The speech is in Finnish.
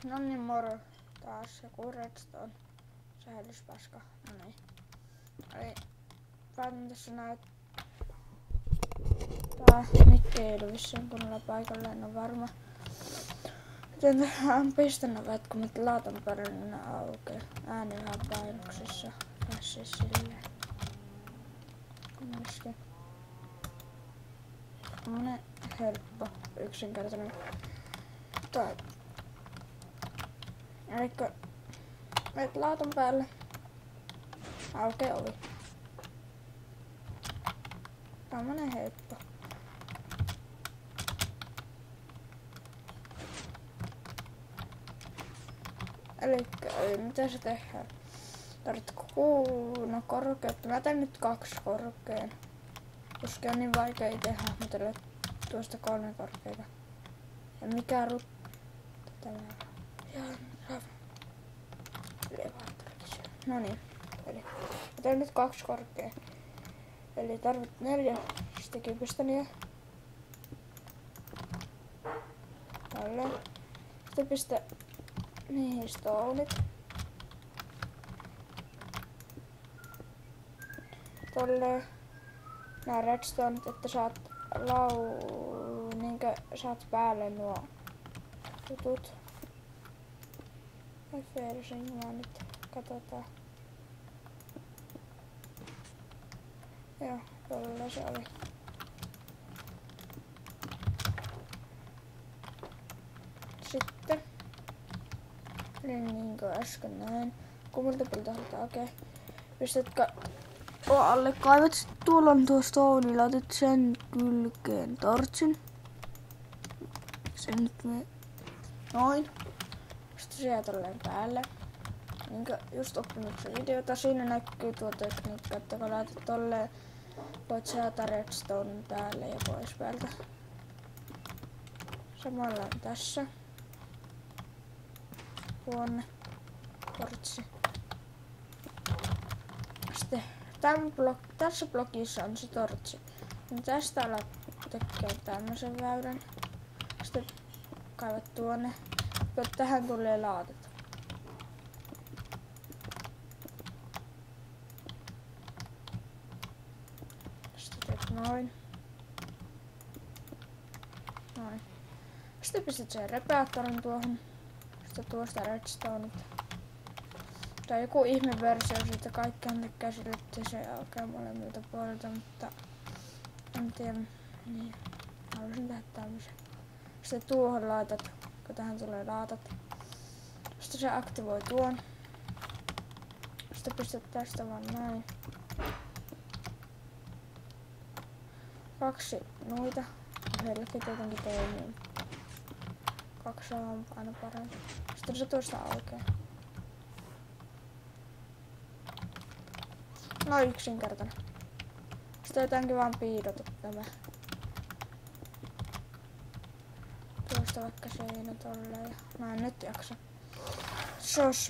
No niin, moro. Taas joku redstone. Sähellyspaska. No niin. Eli päätän tässä näyttää. Mikki ei ole vissiin kunnolla paikalla, en ole varma. Joten tähän pistän ovet, kun mä laatan päälle, niin ne aukeaa. Ääni ihan painoksissa. Pääsee silleen. Myöskin. Tämmönen helppo, yksinkertainen. Tai. Elikkä menet laatan päälle. Aukee ovi. Tämmönen helppo. Elikkä mitä se tehdään? Tarvitko korkeutta? Mä teen nyt 2 korkean. Koska on niin vaikea itse hahmotella tuosta 3 korkeita. Ja mikä tämä no niin. Eli mä teen nyt 2 korkeaa. Eli tarvit 4 stikipistäniä. Tälleen. Sitten pistä niihin stoneit. Tolleen. Nää redstoneit, että saat niinkö saat päälle nuo jutut. Refersin mä nyt katsotaan. Joo, tuolla se oli. Sitten. Eli niinkö äsken näin. Kumultapilta halutaan okei. Pistätkö alle kaivat, sit tuolla on tuo stone, laitat sen kylkeen tortsin. Sen nyt me noin. Sitten se jää tolleen päälle. Niinkö just oppinut se videota, siinä näkyy tuo tekniikka, että kun laitat tolleen, voit saada redstonen päälle ja pois päältä. Samalla on tässä. Tuonne. Tortsi. Sitten tässä blokissa on se tortsi. Ja tästä alat tekee tämmösen väylän. Sitten kaivat tuonne. Tähän tulee laatat. Sitten teet noin. Noin. Sitten pistät sen repeattorin tuohon. Sitten tuosta redstoneit. Tai joku ihmeversio siitä, kaikkihan tykkää sille, että se alkaa molemmilta puolilta, mutta en tiedä. Niin, haluaisin tehdä tämmösen. Sitten tuohon laitat, kun tähän tulee laatat. Sitten se aktivoi tuon. Sitten pistät tästä vaan näin. 2 noita. Yhdelläkin tietenkin toimii. 2 on aina parempi. Sitten se tuosta aukeaa. No yksinkertainen. Sitten jotenkin vaan piilotu tämä. Tuosta vaikka siinä tolleen. Mä en nyt jaksa. Sos